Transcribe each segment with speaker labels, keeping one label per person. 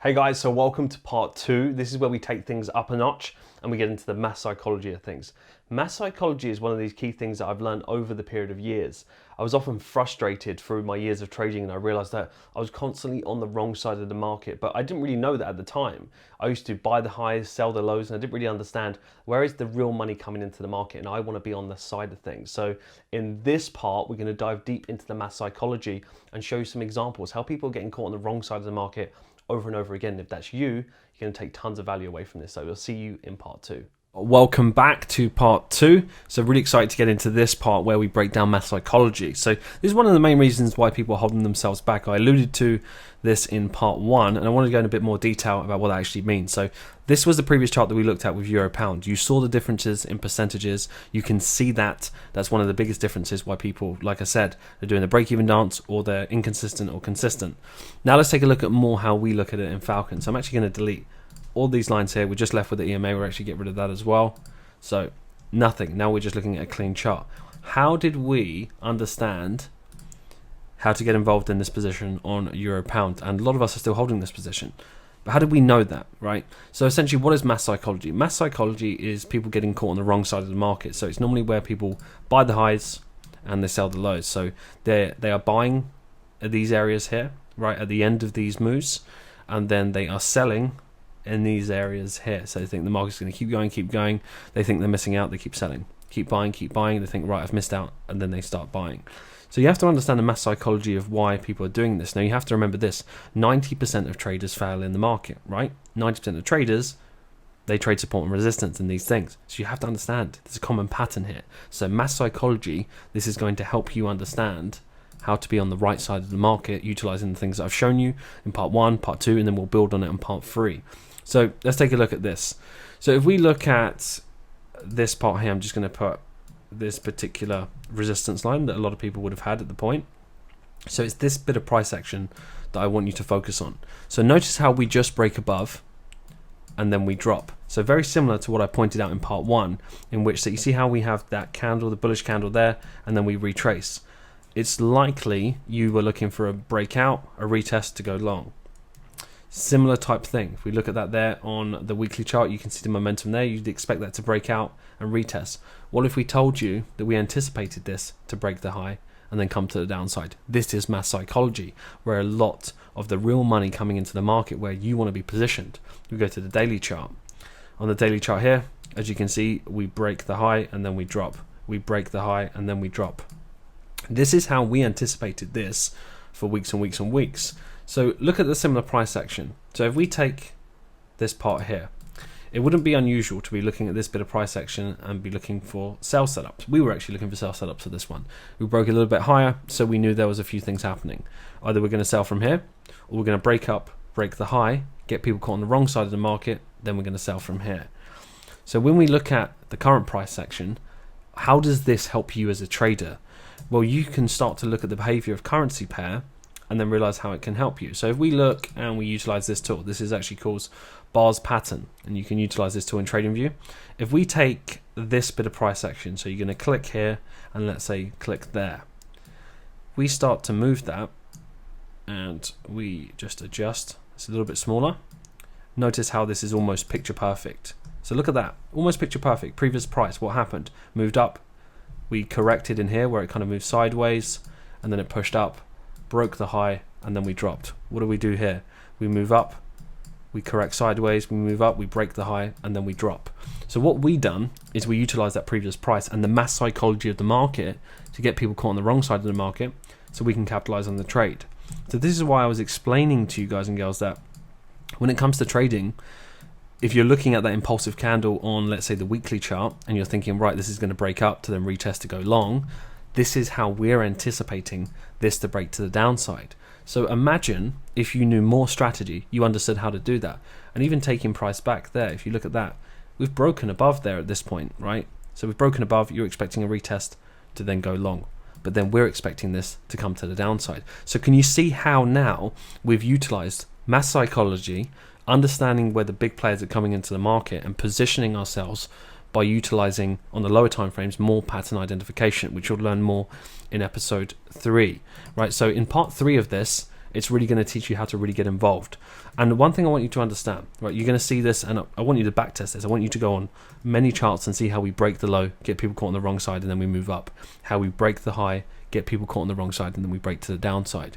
Speaker 1: Hey guys, so welcome to part 2. This is where we take things up a notch and we get into the mass psychology of things. Mass psychology is one of these key things that I've learned over the period of years. I was often frustrated through my years of trading and I realized that I was constantly on the wrong side of the market, but I didn't really know that at the time. I used to buy the highs, sell the lows, and I didn't really understand where is the real money coming into the market, and I want to be on the side of things. So in this part, we're going to dive deep into the mass psychology and show you some examples, how people are getting caught on the wrong side of the market over and over again. If that's you, you're going to take tons of value away from this. So we'll see you in part 2. Welcome back to part 2. So really excited to get into this part where we break down mass psychology. So this is one of the main reasons why people are holding themselves back. I alluded to this in part 1 and I want to go in a bit more detail about what that actually means. So this was the previous chart that we looked at with euro pound. You saw the differences in percentages. You can see that that's one of the biggest differences why people, like I said, they're doing the break-even dance or they're inconsistent or consistent. Now let's take a look at more how we look at it in Falcon. So I'm actually going to delete all these lines here. We're just left with the EMA. We'll actually get rid of that as well. So nothing. Now we're just looking at a clean chart. How did we understand how to get involved in this position on euro pound? And a lot of us are still holding this position. But how did we know that, right? So essentially, what is mass psychology? Mass psychology is people getting caught on the wrong side of the market. So it's normally where people buy the highs and they sell the lows. So they are buying at these areas here, right, at the end of these moves, and then they are selling in these areas here. So they think the market's going to keep going. They think they're missing out. They keep selling, keep buying. They think, right, I've missed out, and then they start buying. So you have to understand the mass psychology of why people are doing this. Now you have to remember this: 90% of traders fail in the market, right? 90% of traders, they trade support and resistance in these things. So you have to understand there's a common pattern here. So mass psychology, this is going to help you understand how to be on the right side of the market, utilizing the things that I've shown you in part 1, part 2, and then we'll build on it in part 3. So let's take a look at this. So if we look at this part here, I'm just going to put this particular resistance line that a lot of people would have had at the point. So it's this bit of price action that I want you to focus on. So notice how we just break above and then we drop. So very similar to what I pointed out in part 1, in which that you see how we have that candle, the bullish candle there, and then we retrace. It's likely you were looking for a breakout, a retest to go long. Similar type thing. If we look at that there on the weekly chart, you can see the momentum there. You'd expect that to break out and retest. What if we told you that we anticipated this to break the high and then come to the downside? This is mass psychology, where a lot of the real money coming into the market where you want to be positioned. We go to the daily chart. On the daily chart here, as you can see, we break the high and then we drop. We break the high and then we drop. This is how we anticipated this for weeks and weeks and weeks. So look at the similar price action. So if we take this part here, it wouldn't be unusual to be looking at this bit of price action and be looking for sell setups. We were actually looking for sell setups for this one. We broke a little bit higher, so we knew there was a few things happening. Either we're going to sell from here, or we're going to break up, break the high, get people caught on the wrong side of the market, then we're going to sell from here. So when we look at the current price action, how does this help you as a trader? Well, you can start to look at the behavior of currency pair and then realize how it can help you. So if we look and we utilize this tool, this is actually called bars pattern, and you can utilize this tool in TradingView. If we take this bit of price action, so you're going to click here and let's say click there, we start to move that and we just adjust. It's a little bit smaller. Notice how this is almost picture perfect. So look at that, almost picture perfect. Previous price, what happened? Moved up. We corrected in here where it kind of moved sideways and then it pushed up, broke the high, and then we dropped. What do we do here? We move up, we correct sideways, we move up, we break the high, and then we drop. So what we done is we utilize that previous price and the mass psychology of the market to get people caught on the wrong side of the market so we can capitalize on the trade. So this is why I was explaining to you guys and girls that when it comes to trading, if you're looking at that impulsive candle on, let's say, the weekly chart, and you're thinking, right, this is going to break up to then retest to go long, this is how we're anticipating this to break to the downside. So imagine if you knew more strategy, you understood how to do that. And even taking price back there, if you look at that, we've broken above there at this point, right? So we've broken above, you're expecting a retest to then go long. But then we're expecting this to come to the downside. So can you see how now we've utilized mass psychology, understanding where the big players are coming into the market and positioning ourselves by utilizing on the lower time frames more pattern identification, which you'll learn more in episode 3, right? So in part 3 of this, It's really going to teach you how to really get involved. And one thing I want you to understand, right, you're going to see this, and I want you to backtest this. I want you to go on many charts and see how we break the low, get people caught on the wrong side, and then we move up. How we break the high, get people caught on the wrong side, and then we break to the downside.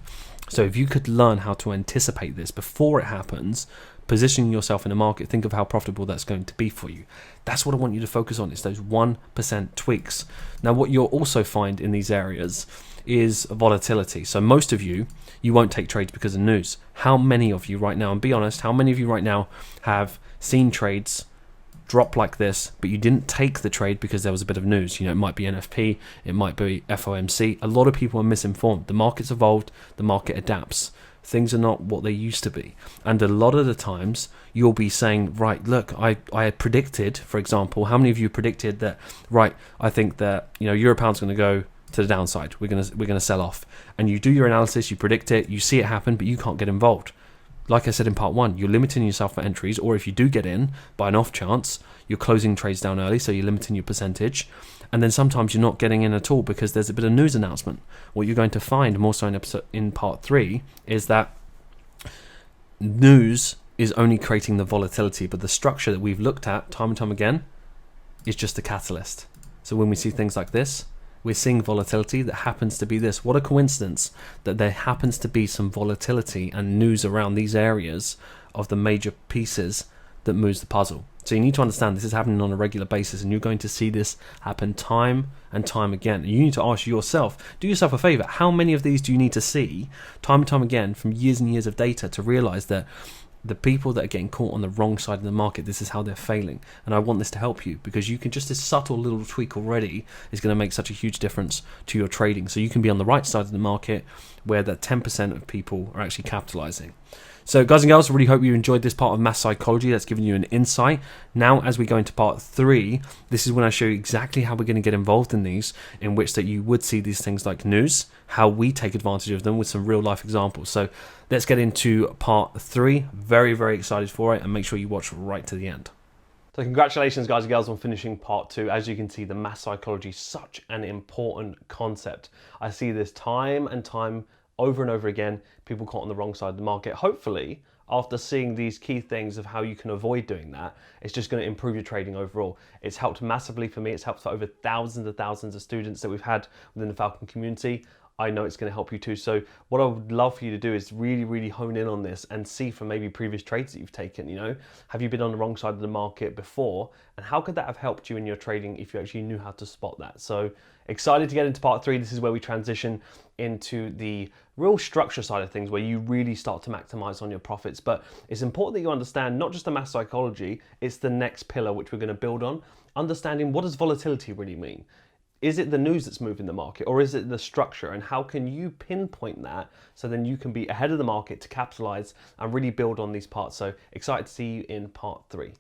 Speaker 1: So if you could learn how to anticipate this before it happens, positioning yourself in a market, think of how profitable that's going to be for you. That's what I want you to focus on, is those 1% tweaks. Now, what you'll also find in these areas is volatility. So most of you won't take trades because of news. How many of you right now, and be honest, how many of you right now have seen trades drop like this, but you didn't take the trade because there was a bit of news? You know, it might be NFP, it might be FOMC. A lot of people are misinformed. The market's evolved, the market adapts. Things are not what they used to be. And a lot of the times you'll be saying, right, look, I had predicted, for example, how many of you predicted that, right, I think that, you know, Europound's going to go to the downside. We're going to sell off. And you do your analysis, you predict it, you see it happen, but you can't get involved. Like I said in part one, you're limiting yourself for entries, or if you do get in by an off chance, you're closing trades down early, so you're limiting your percentage. And then sometimes you're not getting in at all because there's a bit of news announcement. What you're going to find more so in part 3 is that news is only creating the volatility, but the structure that we've looked at time and time again is just a catalyst. So when we see things like this, we're seeing volatility that happens to be this. What a coincidence that there happens to be some volatility and news around these areas of the major pieces that moves the puzzle. So you need to understand this is happening on a regular basis, and you're going to see this happen time and time again. And you need to ask yourself, do yourself a favor, how many of these do you need to see time and time again from years and years of data to realize that the people that are getting caught on the wrong side of the market, this is how they're failing? And I want this to help you, because you can just, this subtle little tweak already is going to make such a huge difference to your trading. So you can be on the right side of the market where that 10% of people are actually capitalizing. So guys and girls, I really hope you enjoyed this part of mass psychology. That's given you an insight. Now, as we go into part 3, this is when I show you exactly how we're going to get involved in these, in which that you would see these things like news, how we take advantage of them with some real life examples. So let's get into part 3. Very, very excited for it, and make sure you watch right to the end. So congratulations guys and girls on finishing part 2. As you can see, the mass psychology is such an important concept. I see this time and time over and over again, people caught on the wrong side of the market. Hopefully, after seeing these key things of how you can avoid doing that, it's just going to improve your trading overall. It's helped massively for me. It's helped for over thousands of students that we've had within the Falcon community. I know it's going to help you too. So what I would love for you to do is really, really hone in on this and see from maybe previous trades that you've taken, you know, have you been on the wrong side of the market before? And how could that have helped you in your trading if you actually knew how to spot that? So excited to get into part 3. This is where we transition into the real structure side of things, where you really start to maximize on your profits. But it's important that you understand not just the mass psychology, it's the next pillar which we're going to build on, understanding what does volatility really mean. Is it the news that's moving the market, or is it the structure? And how can you pinpoint that so then you can be ahead of the market to capitalize and really build on these parts? So excited to see you in part 3.